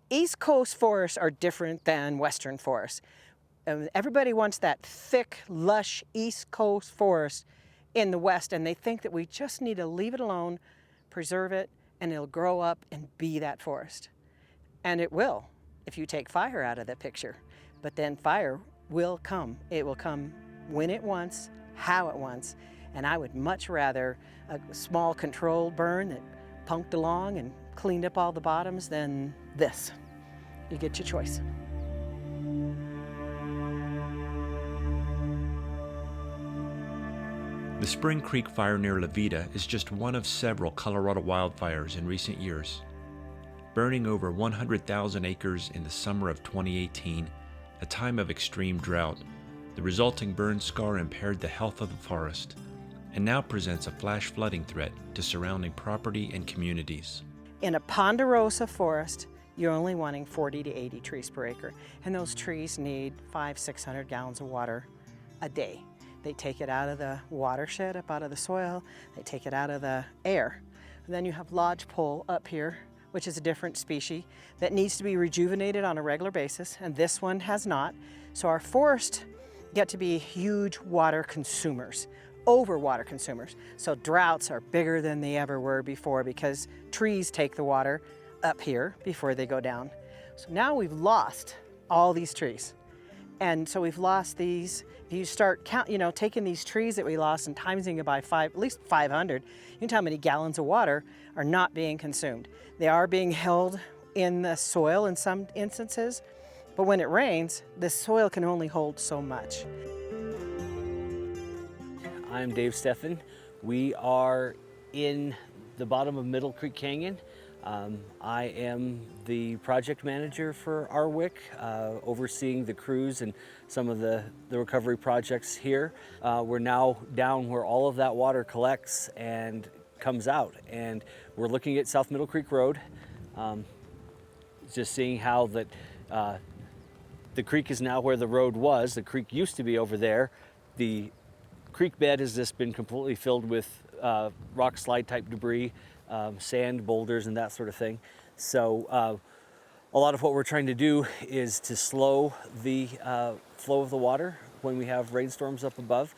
East Coast forests are different than Western forests. Everybody wants that thick, lush East Coast forest in the West, and they think that we just need to leave it alone, preserve it, and it'll grow up and be that forest. And it will, if you take fire out of the picture. But then fire will come. It will come when it wants, how it wants. And I would much rather a small controlled burn that punked along and cleaned up all the bottoms than this. You get your choice. The Spring Creek fire near Levita is just one of several Colorado wildfires in recent years. Burning over 100,000 acres in the summer of 2018, a time of extreme drought, the resulting burn scar impaired the health of the forest and now presents a flash flooding threat to surrounding property and communities. In a ponderosa forest, you're only wanting 40 to 80 trees per acre, and those trees need 500-600 gallons of water a day. They take it out of the watershed, up out of the soil, they take it out of the air. And then you have lodgepole up here, which is a different species that needs to be rejuvenated on a regular basis, and this one has not. So our forests get to be huge water consumers, over water consumers. So droughts are bigger than they ever were before because trees take the water up here before they go down. So now we've lost all these trees. And so we've lost these. If you start taking these trees that we lost and timesing it by at least 500, you can tell how many gallons of water are not being consumed. They are being held in the soil in some instances, but when it rains, the soil can only hold so much. I'm Dave Steffen. We are in the bottom of Middle Creek Canyon. I am the project manager for RWIC, overseeing the crews and some of the recovery projects here. We're now down where all of that water collects and comes out, and we're looking at South Middle Creek Road, just seeing how that the creek is now where the road was. The creek used to be over there. The creek bed has just been completely filled with rock slide type debris, sand, boulders, and that sort of thing. So a lot of what we're trying to do is to slow the flow of the water when we have rainstorms up above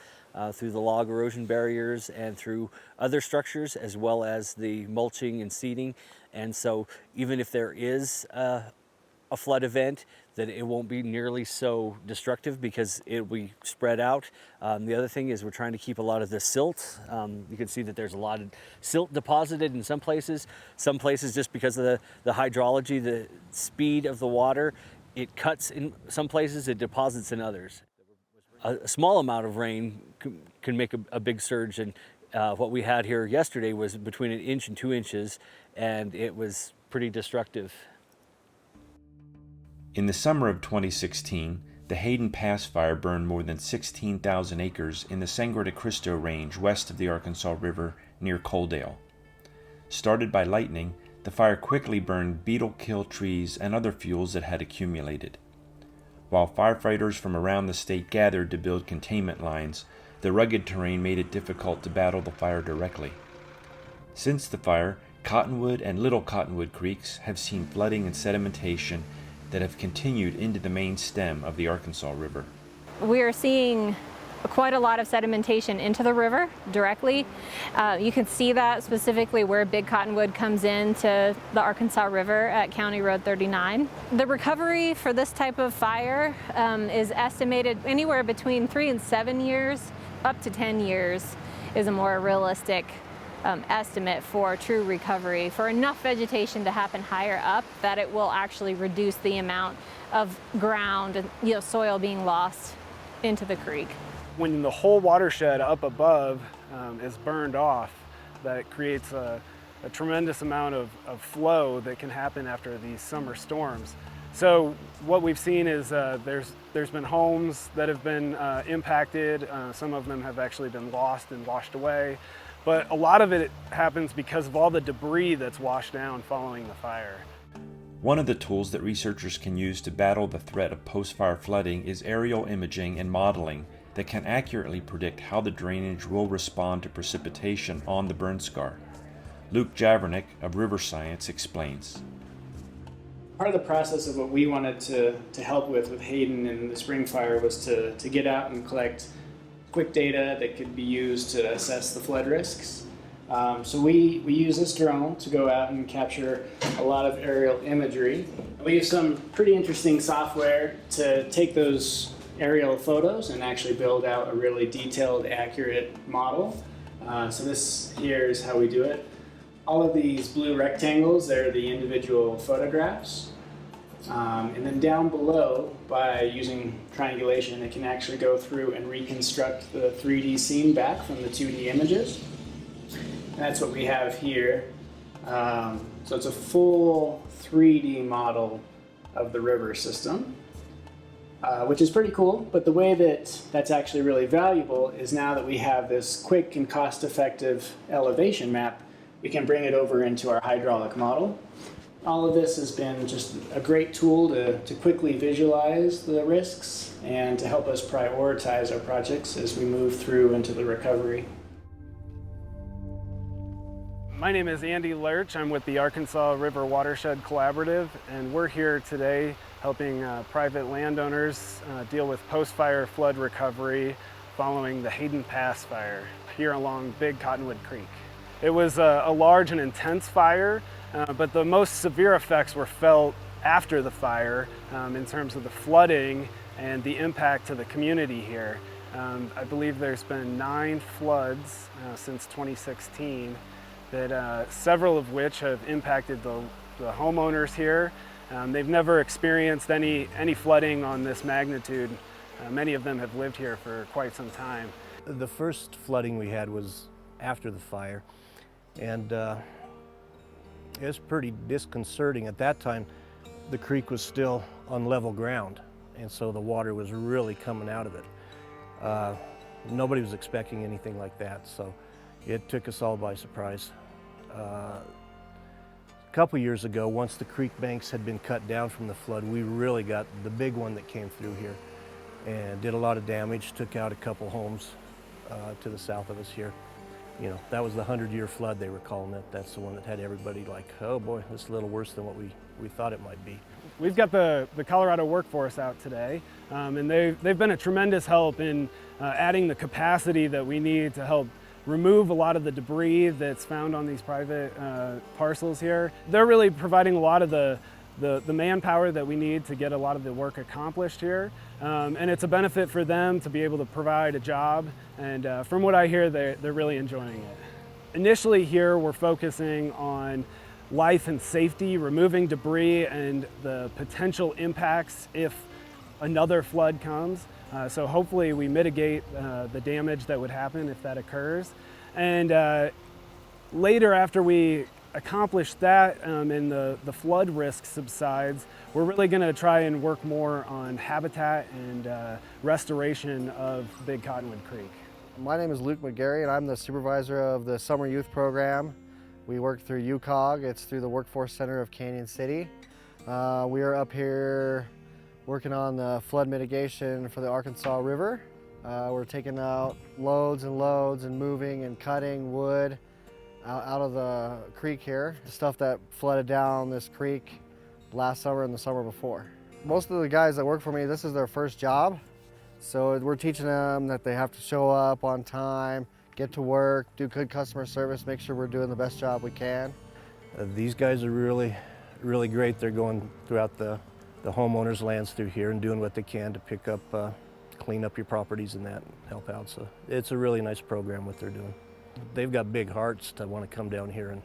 through the log erosion barriers and through other structures, as well as the mulching and seeding. And so even if there is a flood event, that it won't be nearly so destructive because it'll be spread out. The other thing is we're trying to keep a lot of the silt. You can see that there's a lot of silt deposited in some places. Some places, just because of the hydrology, the speed of the water, it cuts in some places, it deposits in others. A small amount of rain can make a big surge, and what we had here yesterday was between 1 inch and 2 inches, and it was pretty destructive. In the summer of 2016, the Hayden Pass fire burned more than 16,000 acres in the Sangre de Cristo Range west of the Arkansas River near Coaldale. Started by lightning, the fire quickly burned beetle-killed trees and other fuels that had accumulated. While firefighters from around the state gathered to build containment lines, the rugged terrain made it difficult to battle the fire directly. Since the fire, Cottonwood and Little Cottonwood creeks have seen flooding and sedimentation that have continued into the main stem of the Arkansas River. We are seeing quite a lot of sedimentation into the river directly. You can see that specifically where Big Cottonwood comes into the Arkansas River at County Road 39. The recovery for this type of fire is estimated anywhere between 3 and 7 years, up to 10 years is a more realistic estimate for true recovery, for enough vegetation to happen higher up that it will actually reduce the amount of ground and soil being lost into the creek. When the whole watershed up above is burned off, that creates a tremendous amount of flow that can happen after these summer storms. So what we've seen is there's been homes that have been impacted. Some of them have actually been lost and washed away. But a lot of it happens because of all the debris that's washed down following the fire. One of the tools that researchers can use to battle the threat of post-fire flooding is aerial imaging and modeling that can accurately predict how the drainage will respond to precipitation on the burn scar. Luke Javernick of River Science explains. Part of the process of what we wanted to help with Hayden and the spring fire was to get out and collect quick data that could be used to assess the flood risks. So we use this drone to go out and capture a lot of aerial imagery. We use some pretty interesting software to take those aerial photos and actually build out a really detailed, accurate model. So this here is how we do it. All of these blue rectangles, they're the individual photographs. And then down below, by using triangulation, it can actually go through and reconstruct the 3D scene back from the 2D images. And that's what we have here. So it's a full 3D model of the river system, which is pretty cool. But the way that that's actually really valuable is now that we have this quick and cost-effective elevation map, we can bring it over into our hydraulic model. All of this has been just a great tool to quickly visualize the risks and to help us prioritize our projects as we move through into the recovery. My name is Andy Lurch. I'm with the Arkansas River Watershed Collaborative, and we're here today helping private landowners deal with post-fire flood recovery following the Hayden Pass fire here along Big Cottonwood Creek. It was a large and intense fire, but the most severe effects were felt after the fire in terms of the flooding and the impact to the community here. I believe there's been 9 floods since 2016, that several of which have impacted the homeowners here. They've never experienced any flooding on this magnitude. Many of them have lived here for quite some time. The first flooding we had was after the fire, and it was pretty disconcerting. At that time, the creek was still on level ground, and so the water was really coming out of it. Nobody was expecting anything like that, so it took us all by surprise. A couple years ago, once the creek banks had been cut down from the flood, we really got the big one that came through here and did a lot of damage, took out a couple homes to the south of us here. You know, that was the 100-year flood, they were calling it. That's the one that had everybody like, oh boy, this is a little worse than what we thought it might be. We've got the Colorado workforce out today, and they've been a tremendous help in adding the capacity that we need to help remove a lot of the debris that's found on these private parcels here. They're really providing a lot of the manpower that we need to get a lot of the work accomplished here. And it's a benefit for them to be able to provide a job. And from what I hear, they're really enjoying it. Initially here, we're focusing on life and safety, removing debris and the potential impacts if another flood comes. So hopefully we mitigate the damage that would happen if that occurs. And later, after we accomplish that and the flood risk subsides, we're really going to try and work more on habitat and restoration of Big Cottonwood Creek. My name is Luke McGarry, and I'm the supervisor of the Summer Youth Program. We work through UCOG. It's through the Workforce Center of Canyon City. We are up here working on the flood mitigation for the Arkansas River. We're taking out loads and loads and moving and cutting wood out of the creek here. The stuff that flooded down this creek last summer and the summer before. Most of the guys that work for me, this is their first job. So we're teaching them that they have to show up on time, get to work, do good customer service, make sure we're doing the best job we can. These guys are really, really great. They're going throughout the homeowners' lands through here and doing what they can to pick up, clean up your properties and that and help out. So it's a really nice program what they're doing. They've got big hearts to want to come down here, and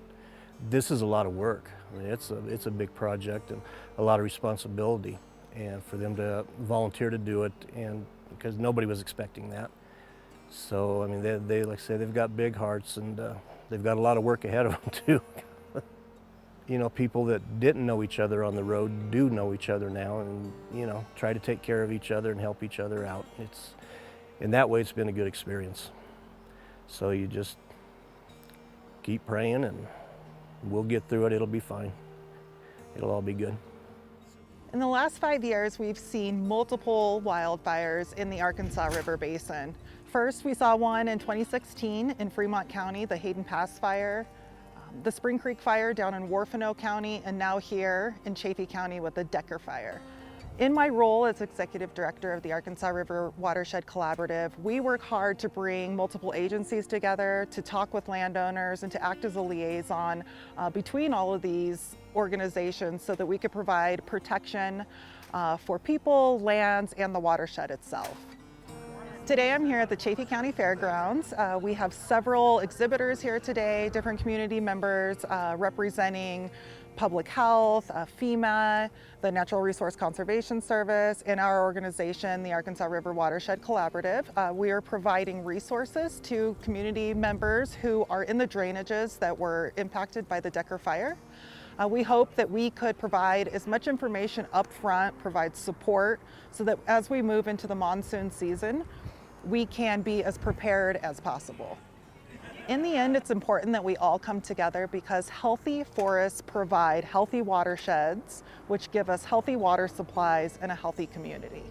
this is a lot of work. I mean, it's a big project and a lot of responsibility, and for them to volunteer to do it, and because nobody was expecting that. So I mean, they like I say, they've got big hearts, and they've got a lot of work ahead of them too. You know, people that didn't know each other on the road do know each other now, and you know, try to take care of each other and help each other out. In that way, it's been a good experience. So you just keep praying, and we'll get through it. It'll be fine. It'll all be good. In the last 5 years, we've seen multiple wildfires in the Arkansas River Basin. First, we saw one in 2016 in Fremont County, the Hayden Pass fire. the Spring Creek Fire down in Warfano County, and now here in Chaffee County with the Decker Fire. In my role as Executive Director of the Arkansas River Watershed Collaborative, we work hard to bring multiple agencies together, to talk with landowners, and to act as a liaison between all of these organizations so that we could provide protection for people, lands, and the watershed itself. Today I'm here at the Chaffee County Fairgrounds. We have several exhibitors here today, different community members representing public health, FEMA, the Natural Resource Conservation Service, and our organization, the Arkansas River Watershed Collaborative. We are providing resources to community members who are in the drainages that were impacted by the Decker Fire. We hope that we could provide as much information up front, provide support, so that as we move into the monsoon season, we can be as prepared as possible. In the end, it's important that we all come together because healthy forests provide healthy watersheds, which give us healthy water supplies and a healthy community.